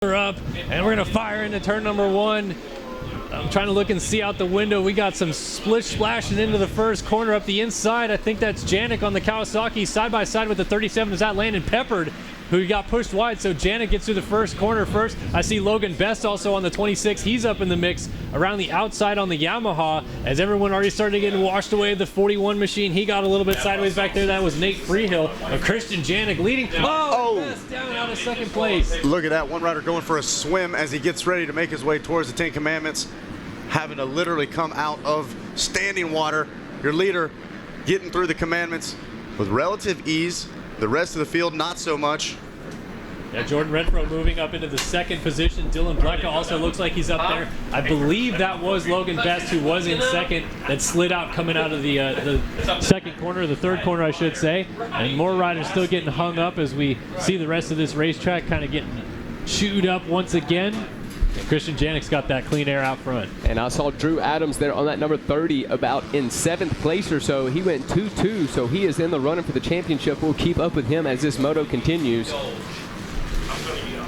Up, and we're gonna fire into turn number 1. I'm trying to look and see out the window. We got some split splashing into the first corner up the inside. I think that's Janik on the Kawasaki side by side with the 37. Is that Landon Peppered, who got pushed wide? So Janik gets through the first corner first. I see Logan Best also on the 26. He's up in the mix around the outside on the Yamaha, as everyone already started getting washed away. The 41 machine, he got a little bit sideways back there. That was Nate Freehill. Christian Janik leading. Best down out of second place. Look at that, one rider going for a swim as he gets ready to make his way towards the 10 Commandments, having to literally come out of standing water. Your leader getting through the Commandments with relative ease. The rest of the field, not so much. Yeah, Jordan Renfro moving up into the second position. Dylan Blecka also looks like he's up there. I believe that was Logan Best, who was in second, that slid out coming out of the second corner, the third corner, I should say. And more riders still getting hung up as we see the rest of this racetrack kind of getting chewed up once again. And Christian Janik's got that clean air out front. And I saw Drew Adams there on that number 30 about in 7th place or so. He went 2-2, so he is in the running for the championship. We'll keep up with him as this moto continues.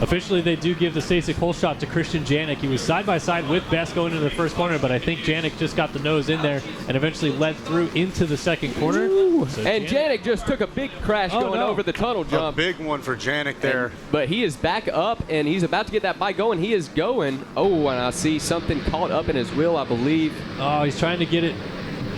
Officially, they do give the STACYC whole shot to Christian Janik. He was side by side with Best going into the first corner, but I think Janik just got the nose in there and eventually led through into the second corner. So and Janik just took a big crash going over the tunnel jump. A big one for Janik there. But he is back up, and he's about to get that bike going. He is going. Oh, and I see something caught up in his wheel, I believe. Oh, he's trying to get it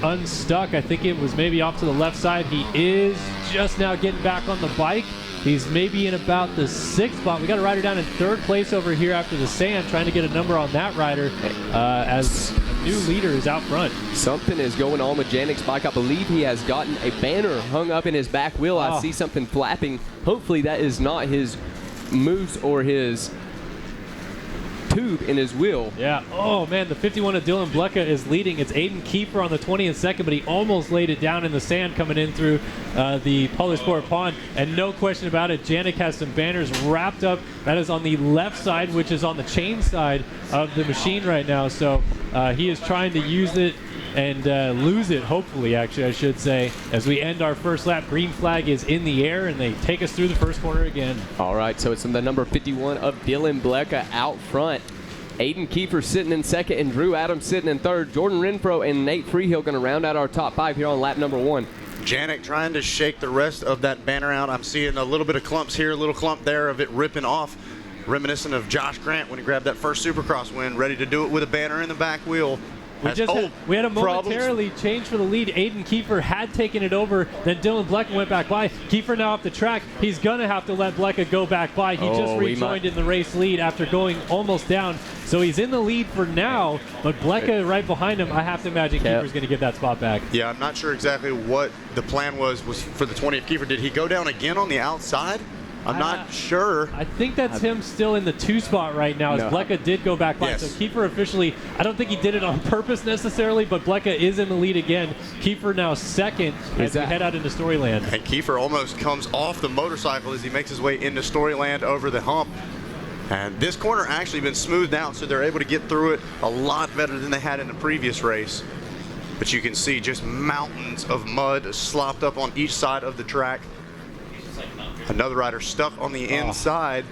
unstuck. I think it was maybe off to the left side. He is just now getting back on the bike. He's maybe in about the 6th spot. We got a rider down in 3rd place over here after the sand, trying to get a number on that rider as a new leader is out front. Something is going on with Janik's bike. I believe he has gotten a banner hung up in his back wheel. I see something flapping. Hopefully that is not his moose or his tube in his wheel. Yeah. Oh, man, the 51 of Dylan Blecka is leading. It's Aiden Kiefer on the 20 and second, but he almost laid it down in the sand coming in through the Polysport Pond. And no question about it, Janik has some banners wrapped up. That is on the left side, which is on the chain side of the machine right now. So he is trying to use it and lose it, hopefully, actually, I should say. As we end our first lap, green flag is in the air, and they take us through the first corner again. All right, so it's the number 51 of Dylan Blecka out front. Aiden Kiefer sitting in second, and Drew Adams sitting in third. Jordan Renfro and Nate Freehill going to round out our top 5 here on lap number 1. Janik trying to shake the rest of that banner out. I'm seeing a little bit of clumps here, a little clump there of it ripping off, reminiscent of Josh Grant when he grabbed that first Supercross win, ready to do it with a banner in the back wheel. We had a momentarily change for the lead. Aiden Kiefer had taken it over, then Dylan Blecka went back by. Kiefer now off the track. He's going to have to let Blecka go back by. He just rejoined in the race lead after going almost down. So he's in the lead for now, but Blecka right behind him. I have to imagine Kiefer's going to get that spot back. Yeah, I'm not sure exactly what the plan was for the 20th Kiefer. Did he go down again on the outside? I'm not sure. I think that's him still in the 2 spot right now, as Blecka did go back by. Yes. So Kiefer officially, I don't think he did it on purpose necessarily, but Blecka is in the lead again. Kiefer now second as we head out into Storyland. And Kiefer almost comes off the motorcycle as he makes his way into Storyland over the hump. And this corner actually been smoothed out, so they're able to get through it a lot better than they had in the previous race. But you can see just mountains of mud slopped up on each side of the track. Another rider stuck on the inside.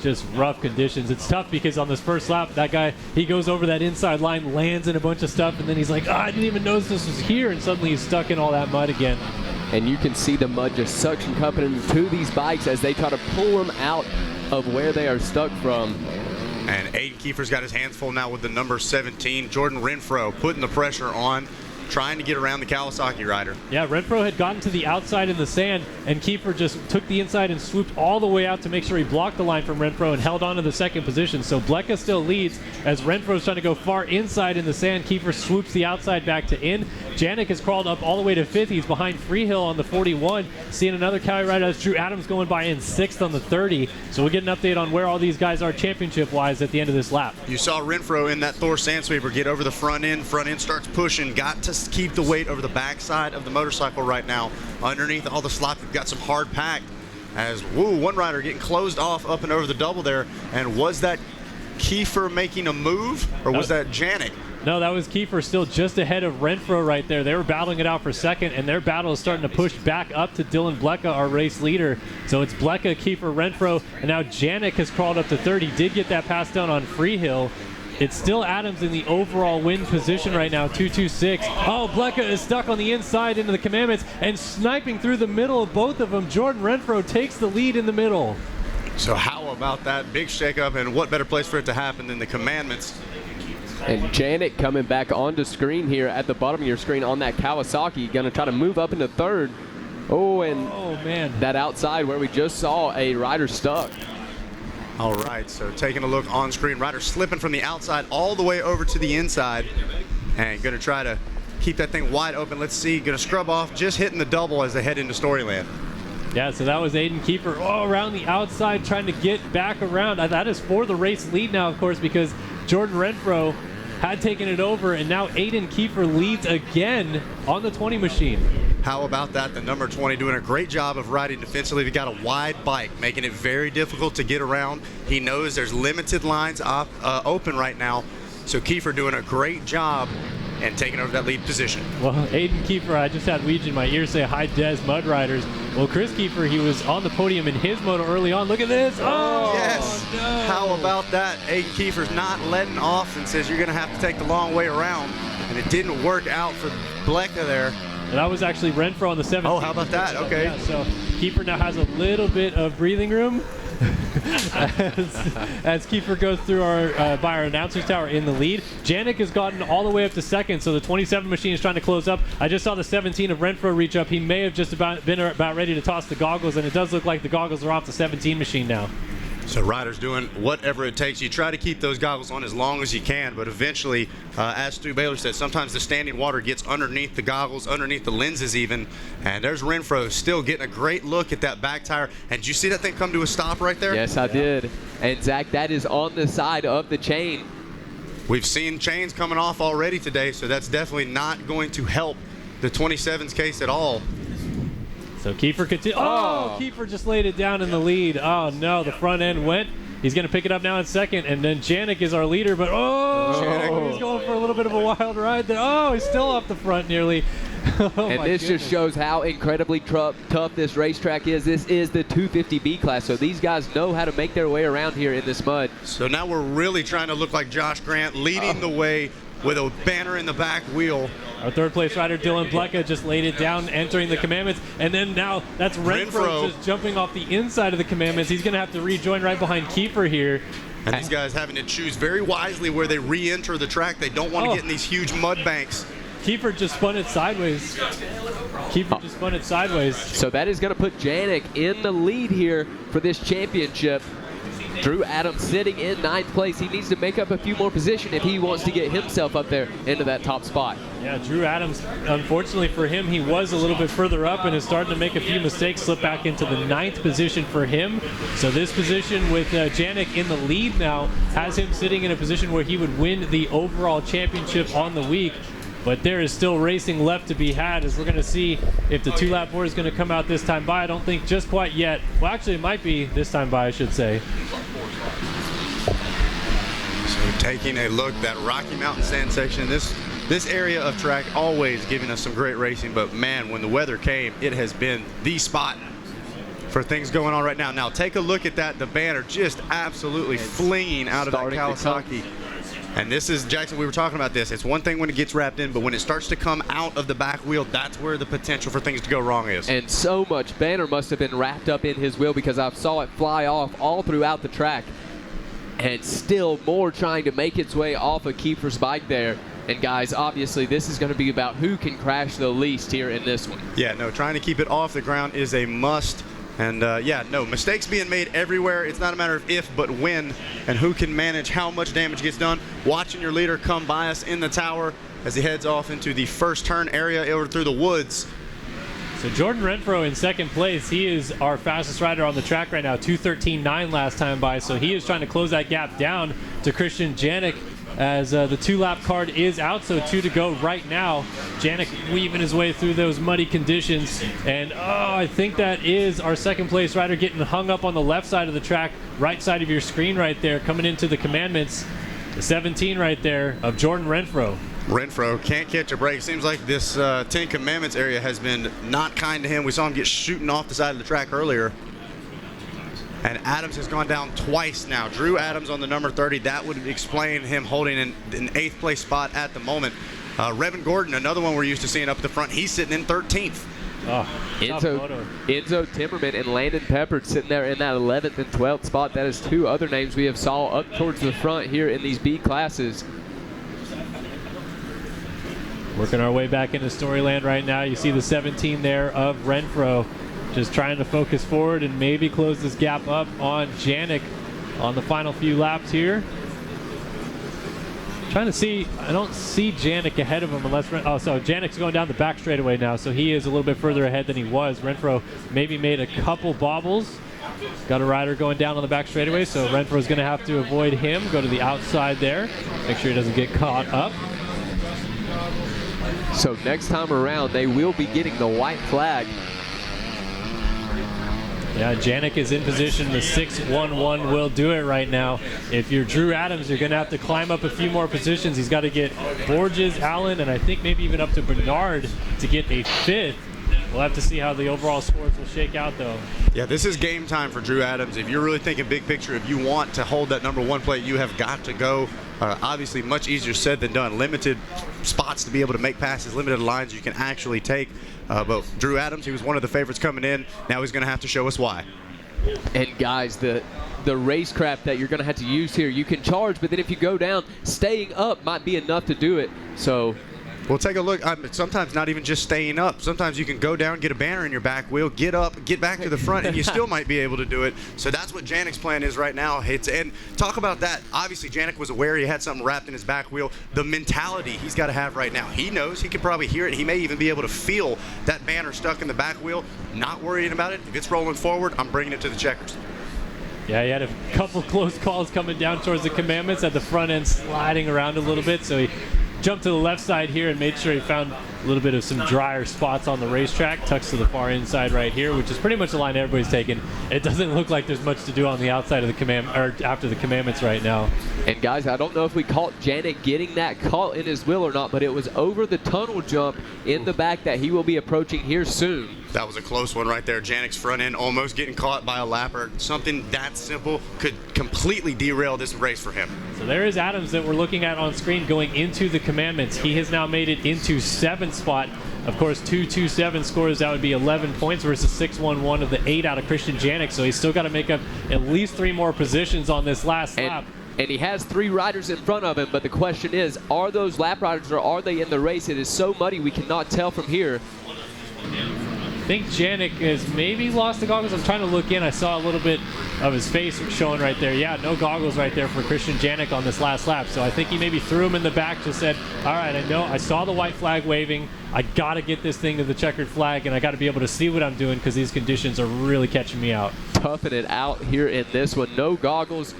Just rough conditions. It's tough because on this first lap, that guy, he goes over that inside line, lands in a bunch of stuff, and then he's like, I didn't even notice this was here, and suddenly he's stuck in all that mud again. And you can see the mud just suction cupping into these bikes as they try to pull them out of where they are stuck from. And Aiden Kiefer's got his hands full now with the number 17. Jordan Renfro putting the pressure on, trying to get around the Kawasaki rider. Yeah, Renfro had gotten to the outside in the sand, and Kiefer just took the inside and swooped all the way out to make sure he blocked the line from Renfro and held on to the second position. So Blecka still leads as Renfro's trying to go far inside in the sand. Kiefer swoops the outside back to in. Janik has crawled up all the way to 5th. He's behind Freehill on the 41. Seeing another Cali rider, that's Drew Adams going by in 6th on the 30. So we'll get an update on where all these guys are championship-wise at the end of this lap. You saw Renfro in that Thor Sandsweeper get over the front end. Front end starts pushing, got to keep the weight over the backside of the motorcycle right now. Underneath all the slop, you've got some hard pack. As, one rider getting closed off up and over the double there. And was that Kiefer making a move, or was that Janik? No, that was Kiefer still just ahead of Renfro right there. They were battling it out for second, and their battle is starting to push back up to Dylan Blecka, our race leader. So it's Blecka, Kiefer, Renfro, and now Janik has crawled up to third. He did get that pass down on Freehill. It's still Adams in the overall win position right now, 226. Oh, Blecka is stuck on the inside into the Commandments and sniping through the middle of both of them. Jordan Renfro takes the lead in the middle. So how about that big shakeup, and what better place for it to happen than the Commandments? And Janik coming back onto screen here at the bottom of your screen on that Kawasaki. Going to try to move up into third. Oh, and man, that outside where we just saw a rider stuck. All right, so taking a look on screen, rider slipping from the outside all the way over to the inside, and going to try to keep that thing wide open. Let's see, going to scrub off, just hitting the double as they head into Storyland. Yeah, so that was Aiden Kiefer around the outside trying to get back around. That is for the race lead now, of course, because Jordan Renfro had taken it over, and now Aiden Kiefer leads again on the 20 machine. How about that? The number 20 doing a great job of riding defensively. He got a wide bike, making it very difficult to get around. He knows there's limited lines open right now, so Kiefer doing a great job and taking over that lead position. Well, Aiden Kiefer, I just had Weege in my ear say hi, Des Mud Riders. Well, Chris Kiefer, he was on the podium in his moto early on. Look at this. Oh, yes. No. How about that? Aiden Kiefer's not letting off and says you're going to have to take the long way around. And it didn't work out for Blecka there. And that was actually Renfro on the 7th. Oh, how about that? Okay. Yeah, so Kiefer now has a little bit of breathing room as Kiefer goes through by our announcer's tower in the lead. Janik has gotten all the way up to second, so the 27 machine is trying to close up. I just saw the 17 of Renfro reach up. He may have just been about ready to toss the goggles, and it does look like the goggles are off the 17 machine now. So riders doing whatever it takes. You try to keep those goggles on as long as you can, but eventually, as Stu Baylor said, sometimes the standing water gets underneath the goggles, underneath the lenses even, and there's Renfro still getting a great look at that back tire. And did you see that thing come to a stop right there? Yes, I did. And Zach, that is on the side of the chain. We've seen chains coming off already today, so that's definitely not going to help the 27's case at all. So Kiefer continues. Oh, Kiefer just laid it down in the lead. Oh, no, the front end went. He's going to pick it up now in second, and then Janik is our leader, but he's going for a little bit of a wild ride there. Oh, he's still off the front nearly. And this just shows how incredibly tough this racetrack is. This is the 250B class, so these guys know how to make their way around here in this mud. So now we're really trying to look like Josh Grant, leading the way with a banner in the back wheel. Our third place rider, Dylan Blecka, just laid it down, entering the Commandments. And then now that's Renfro just jumping off the inside of the Commandments. He's going to have to rejoin right behind Kiefer here. And these guys having to choose very wisely where they re-enter the track. They don't want to get in these huge mud banks. Kiefer just spun it sideways. So that is going to put Janik in the lead here for this championship. Drew Adams sitting in 9th place. He needs to make up a few more positions if he wants to get himself up there into that top spot. Yeah, Drew Adams, unfortunately for him, he was a little bit further up and is starting to make a few mistakes, slip back into the 9th position for him. So this position with Janik in the lead now has him sitting in a position where he would win the overall championship on the week. But there is still racing left to be had, as we're going to see if the 2-lap board is going to come out this time by. I don't think just quite yet. Well, actually, it might be this time by, I should say. So taking a look, that Rocky Mountain Sand section, this area of track always giving us some great racing. But, man, when the weather came, it has been the spot for things going on right now. Now, take a look at that. The banner just absolutely flinging out of that Kawasaki. And this is, Jackson, we were talking about this. It's one thing when it gets wrapped in, but when it starts to come out of the back wheel, that's where the potential for things to go wrong is. And so much banner must have been wrapped up in his wheel, because I saw it fly off all throughout the track. And still more trying to make its way off of Kiefer's bike there. And guys, obviously this is going to be about who can crash the least here in this one. Yeah, no, trying to keep it off the ground is a must. And mistakes being made everywhere. It's not a matter of if, but when, and who can manage how much damage gets done. Watching your leader come by us in the tower as he heads off into the first turn area over through the woods. So Jordan Renfro in second place. He is our fastest rider on the track right now, 2:13.9 last time by. So he is trying to close that gap down to Christian Janik as the 2-lap card is out, so 2 to go right now. Janik weaving his way through those muddy conditions, and I think that is our second place rider getting hung up on the left side of the track, right side of your screen right there, coming into the commandments. The 17 right there of Jordan Renfro. Renfro can't catch a break. Seems like this 10 Commandments area has been not kind to him. We saw him get shooting off the side of the track earlier. And Adams has gone down twice now. Drew Adams on the number 30. That would explain him holding an 8th place spot at the moment. Revan Gordon, another one we're used to seeing up at the front. He's sitting in 13th. Enzo Timmerman and Landon Peppard sitting there in that 11th and 12th spot. That is 2 other names we have saw up towards the front here in these B classes. Working our way back into Storyland right now. You see the 17 there of Renfro, just trying to focus forward and maybe close this gap up on Janik on the final few laps here. Trying to see, I don't see Janik ahead of him unless, so Janik's going down the back straightaway now, so he is a little bit further ahead than he was. Renfro maybe made a couple bobbles. Got a rider going down on the back straightaway, so Renfro's going to have to avoid him, go to the outside there, make sure he doesn't get caught up. So next time around, they will be getting the white flag. Yeah, Janik is in position. The 6-1-1 will do it right now. If you're Drew Adams, you're going to have to climb up a few more positions. He's got to get Borges, Allen, and I think maybe even up to Bernard to get a 5th. We'll have to see how the overall scores will shake out, though. Yeah, this is game time for Drew Adams. If you're really thinking big picture, if you want to hold that number 1 plate, you have got to go. Obviously, much easier said than done. Limited spots to be able to make passes, limited lines you can actually take. But Drew Adams, he was one of the favorites coming in. Now he's going to have to show us why. And guys, the racecraft that you're going to have to use here, you can charge, but then if you go down, staying up might be enough to do it. So we'll take a look. Sometimes not even just staying up. Sometimes you can go down, get a banner in your back wheel, get up, get back to the front, and you still might be able to do it. So that's what Janik's plan is right now. And talk about that. Obviously, Janik was aware he had something wrapped in his back wheel. The mentality he's got to have right now. He knows. He can probably hear it. He may even be able to feel that banner stuck in the back wheel. Not worrying about it. If it's rolling forward, I'm bringing it to the checkers. Yeah, he had a couple close calls coming down towards the commandments at the front end, sliding around a little bit. So he jumped to the left side here and made sure he found a little bit of some drier spots on the racetrack. Tucks to the far inside right here, which is pretty much the line everybody's taking. It doesn't look like there's much to do on the outside of the after the commandments right now. And guys, I don't know if we caught Janik getting that caught in his wheel or not, but it was over the tunnel jump in the back that he will be approaching here soon. That was a close one right there. Janik's front end almost getting caught by a lapper. Something that simple could completely derail this race for him. So there is Adams that we're looking at on screen going into the commandments. He has now made it into 7th spot. Of course, 2-2-7 scores, that would be 11 points versus 6-1-1 of the 8 out of Christian Janik. So he's still got to make up at least 3 more positions on this last lap. And he has 3 riders in front of him, but the question is, are those lap riders or are they in the race? It is so muddy we cannot tell from here. I think Janik has maybe lost the goggles. I'm trying to look in. I saw a little bit of his face showing right there. Yeah, no goggles right there for Christian Janik on this last lap. So I think he maybe threw him in the back, just said, all right, I know I saw the white flag waving. I got to get this thing to the checkered flag, and I got to be able to see what I'm doing because these conditions are really catching me out. Toughing it out here in this one. No goggles.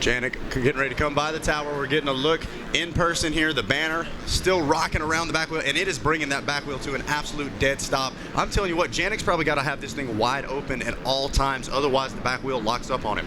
Janik getting ready to come by the tower. We're getting a look in person here. The banner still rocking around the back wheel, and it is bringing that back wheel to an absolute dead stop. I'm telling you what, Janik's probably got to have this thing wide open at all times. Otherwise, the back wheel locks up on him.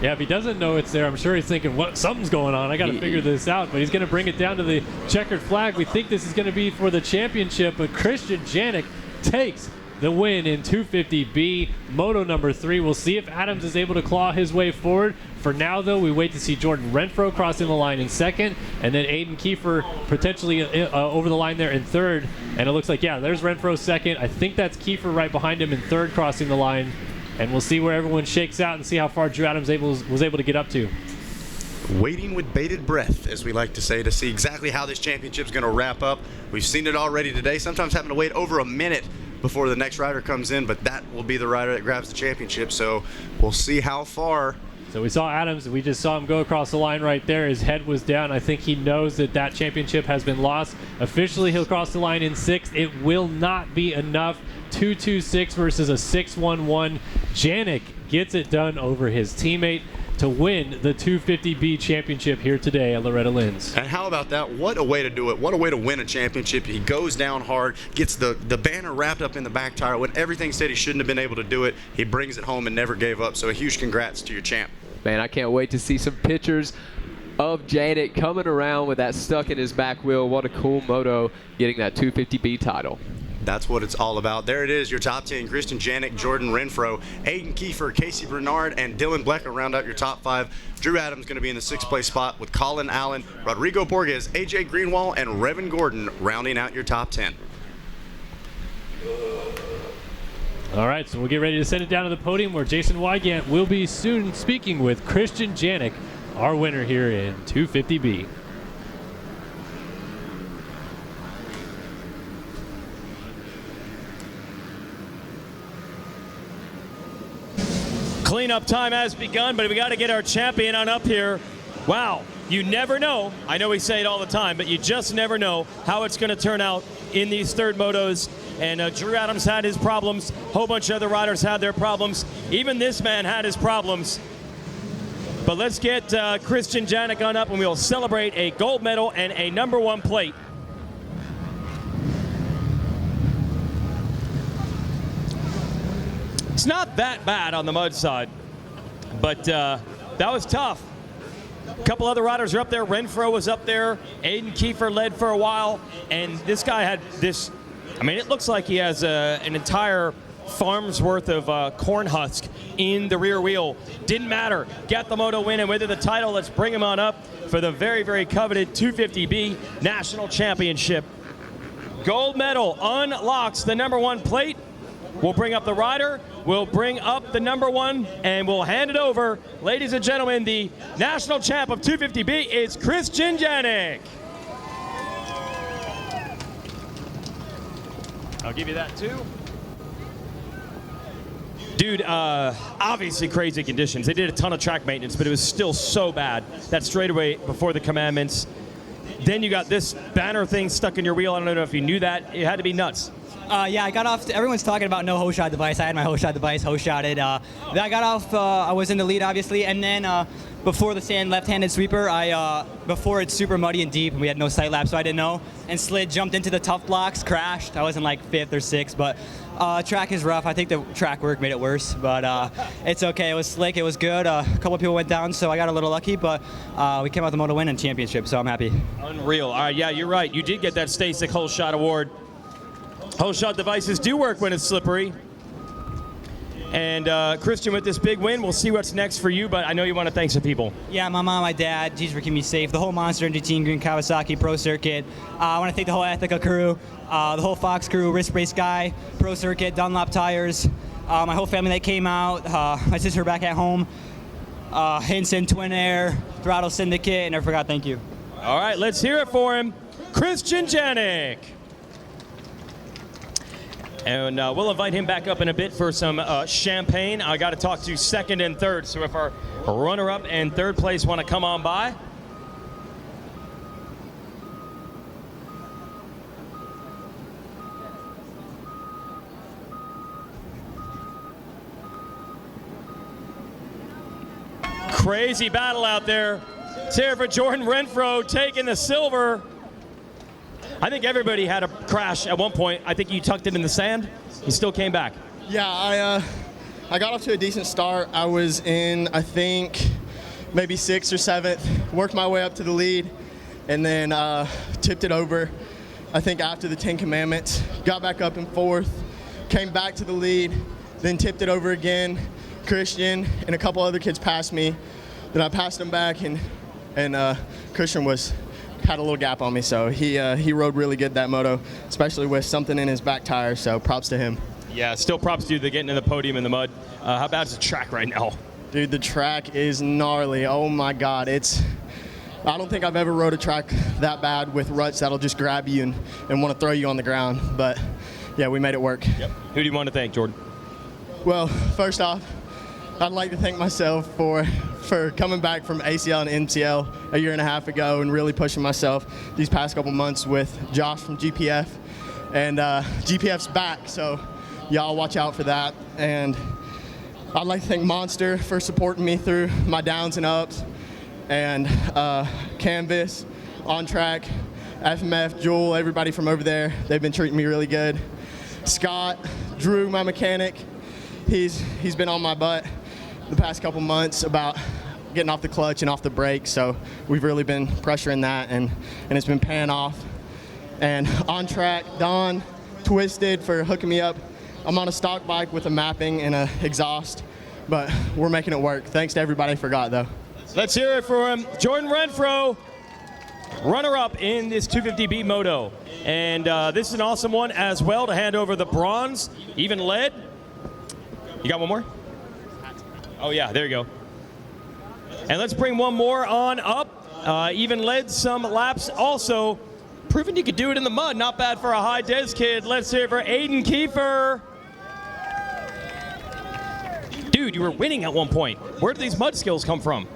Yeah, if he doesn't know it's there, I'm sure he's thinking, "What? Something's going on. I got to figure this out." But he's going to bring it down to the checkered flag. We think this is going to be for the championship, but Christian Janik takes the win in 250B, Moto number 3. We'll see if Adams is able to claw his way forward. For now, though, we wait to see Jordan Renfro crossing the line in 2nd, and then Aiden Kiefer potentially over the line there in 3rd. And it looks like, yeah, there's Renfro 2nd. I think that's Kiefer right behind him in 3rd crossing the line. And we'll see where everyone shakes out and see how far Drew Adams was able to get up to. Waiting with bated breath, as we like to say, to see exactly how this championship's going to wrap up. We've seen it already today, sometimes having to wait over a minute before the next rider comes in, but that will be the rider that grabs the championship. So we'll see how far. So we saw Adams. We just saw him go across the line right there. His head was down. I think he knows that that championship has been lost. Officially, he'll cross the line in 6th. It will not be enough. 2-2-6 versus a 6-1-1. Janik gets it done over his teammate. to win the 250B championship here today at Loretta Lynn's. And how about that? What a way to do it. What a way to win a championship. He goes down hard, gets the banner wrapped up in the back tire. When everything said he shouldn't have been able to do it, he brings it home and never gave up. So a huge congrats to your champ. Man, I can't wait to see some pictures of Janet coming around with that stuck in his back wheel. What a cool moto, getting that 250B title. That's what it's all about. There it is, your top 10. Christian Janik, Jordan Renfro, Aiden Kiefer, Casey Bernard, and Dylan Blecker round out your top 5. Drew Adams going to be in the 6th place spot with Colin Allen, Rodrigo Borges, AJ Greenwald, and Revin Gordon rounding out your top 10. All right, so we'll get ready to send it down to the podium where Jason Wygant will be soon speaking with Christian Janik, our winner here in 250B. Cleanup time has begun, but we got to get our champion on up here. Wow, you never know. I know we say it all the time, but you just never know how it's going to turn out in these third motos. And Drew Adams had his problems. A whole bunch of other riders had their problems. Even this man had his problems. But let's get Christian Janik on up, and we'll celebrate a gold medal and a #1 plate. It's not that bad on the mud side, but that was tough. A couple other riders are up there. Renfro was up there. Aiden Kiefer led for a while, and this guy had this. I mean, it looks like he has an entire farm's worth of corn husk in the rear wheel. Didn't matter. Got the moto win, and with it the title. Let's bring him on up for the very, very coveted 250B National Championship. Gold medal unlocks the #1 plate. We'll bring up the rider. We'll bring up the #1, and we'll hand it over. Ladies and gentlemen, the national champ of 250B is Christian Janik. I'll give you that too. Dude, obviously crazy conditions. They did a ton of track maintenance, but it was still so bad. That straightaway before the commandments. Then you got this banner thing stuck in your wheel. I don't know if you knew that. It had to be nuts. Yeah, I got off. Everyone's talking about no hose shot device. I had my hose shot device, hose shotted. Then I got off. I was in the lead, obviously, and then before the sand left-handed sweeper, before it's super muddy and deep, and we had no sight lap, so I didn't know. And slid, jumped into the tough blocks, crashed. I was in like 5th or 6th, but track is rough. I think the track work made it worse, but it's okay. It was slick. It was good. A couple of people went down, so I got a little lucky, but we came out the Moto win and championship, so I'm happy. Unreal. All right, yeah, you're right. You did get that Stasic hole shot award. Hole shot devices do work when it's slippery. And Christian, with this big win, we'll see what's next for you, but I know you want to thank some people. Yeah, my mom, my dad, Jesus for keeping me safe, the whole Monster and GT and Green Kawasaki Pro Circuit. I want to thank the whole Ethica crew, the whole Fox crew, Risk Race Guy, Pro Circuit, Dunlop Tires, my whole family that came out, my sister back at home, Hinson, Twin Air, Throttle Syndicate, and I forgot, thank you. All right, let's hear it for him. Christian Janik. And we'll invite him back up in a bit for some champagne. I got to talk to 2nd and 3rd, so if our runner-up and 3rd place want to come on by. Crazy battle out there. It's here for Jordan Renfro taking the silver. I think everybody had a crash at one point. I think you tucked it in the sand. He still came back. Yeah, I got off to a decent start. I was in, I think, maybe 6th or 7th. Worked my way up to the lead, and then tipped it over. I think after the 10 Commandments. Got back up in 4th. Came back to the lead. Then tipped it over again. Christian and a couple other kids passed me. Then I passed them back, and Christian had a little gap on me, so he rode really good that moto, especially with something in his back tire, so props to him. Yeah, still props to you. They're getting in the podium in the mud. How bad is the track right now? Dude, the track is gnarly. Oh my God, I don't think I've ever rode a track that bad with ruts that'll just grab you and want to throw you on the ground, but yeah, we made it work. Yep. Who do you want to thank, Jordan? Well, first off, I'd like to thank myself for coming back from ACL and MCL a year and a half ago and really pushing myself these past couple months with Josh from GPF. And GPF's back, so y'all watch out for that. And I'd like to thank Monster for supporting me through my downs and ups, and Canvas, On Track, FMF, Jewel, everybody from over there. They've been treating me really good. Scott, Drew, my mechanic, he's been on my butt the past couple months about getting off the clutch and off the brake, so we've really been pressuring that, and it's been paying off. And On Track, Don, Twisted for hooking me up. I'm on a stock bike with a mapping and a exhaust, but we're making it work. Thanks to everybody I forgot, though. Let's hear it for Jordan Renfro, runner-up in this 250B Moto. And this is an awesome one as well to hand over the bronze, even lead. You got one more? Oh, yeah, there you go. And let's bring one more on up. Even led some laps also. Proving you could do it in the mud. Not bad for a high des kid. Let's hear it for Aiden Kiefer. Dude, you were winning at one point. Where do these mud skills come from?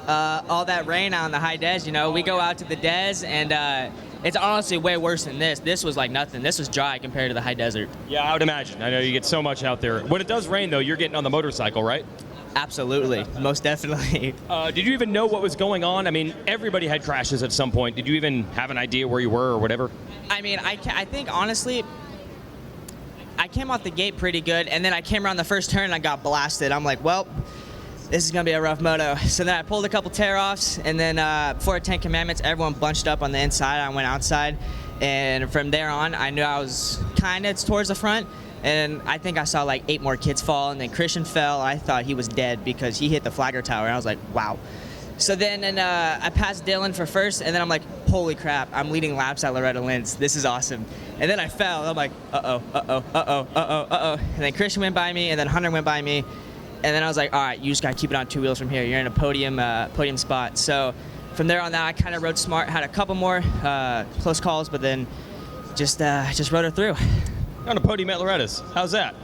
All that rain on the high des, you know. We go out to the des, and it's honestly way worse than this. This was like nothing. This was dry compared to the high desert. Yeah, I would imagine. I know you get so much out there. When it does rain, though, you're getting on the motorcycle, right? Absolutely. Most definitely. Did you even know what was going on? I mean, everybody had crashes at some point. Did you even have an idea where you were or whatever? I mean, I think, honestly, I came off the gate pretty good, and then I came around the first turn and I got blasted. I'm like, well, this is going to be a rough moto. So then I pulled a couple tear-offs, and then before 10 Commandments, everyone bunched up on the inside. I went outside, and from there on, I knew I was kind of towards the front, and I think I saw like 8 more kids fall, and then Christian fell. I thought he was dead because he hit the flagger tower, and I was like, wow. So then I passed Dylan for first, and then I'm like, holy crap, I'm leading laps at Loretta Lynn's. This is awesome. And then I fell, and I'm like, uh-oh, uh-oh, uh-oh, uh-oh, uh-oh. And then Christian went by me, and then Hunter went by me. And then I was like, all right, you just got to keep it on 2 wheels from here. You're in a podium spot. So from there on out, I kind of rode smart, had a couple more close calls, but then just rode her through. You're on a podium at Loretta's. How's that?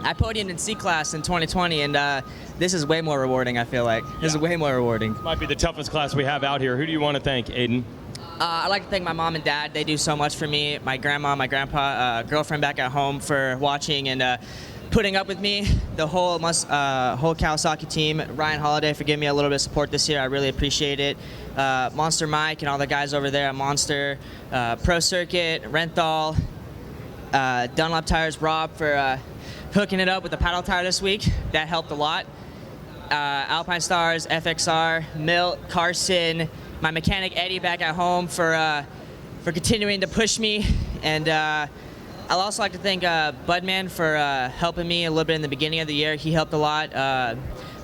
I podiumed in C-Class in 2020, and this is way more rewarding, I feel like. This is way more rewarding. Might be the toughest class we have out here. Who do you want to thank, Aiden? I'd like to thank my mom and dad. They do so much for me. My grandma, my grandpa, girlfriend back at home for watching and putting up with me. The whole Kawasaki team. Ryan Holiday for giving me a little bit of support this year. I really appreciate it. Monster Mike and all the guys over there at Monster. Pro Circuit, Renthal, Dunlop Tires, Rob for hooking it up with the paddle tire this week. That helped a lot. Alpine Stars, FXR, Milt, Carson, my mechanic Eddie back at home for continuing to push me. And I'd also like to thank Budman for helping me a little bit in the beginning of the year. He helped a lot.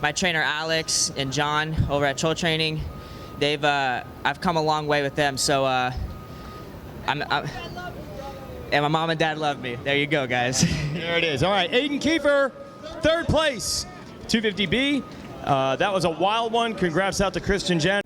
My trainer Alex and John over at Troll Training, I've come a long way with them. So and my mom and dad love me. There you go, guys. There it is. All right, Aiden Kiefer, 3rd place, 250B. That was a wild one. Congrats out to Christian Janik.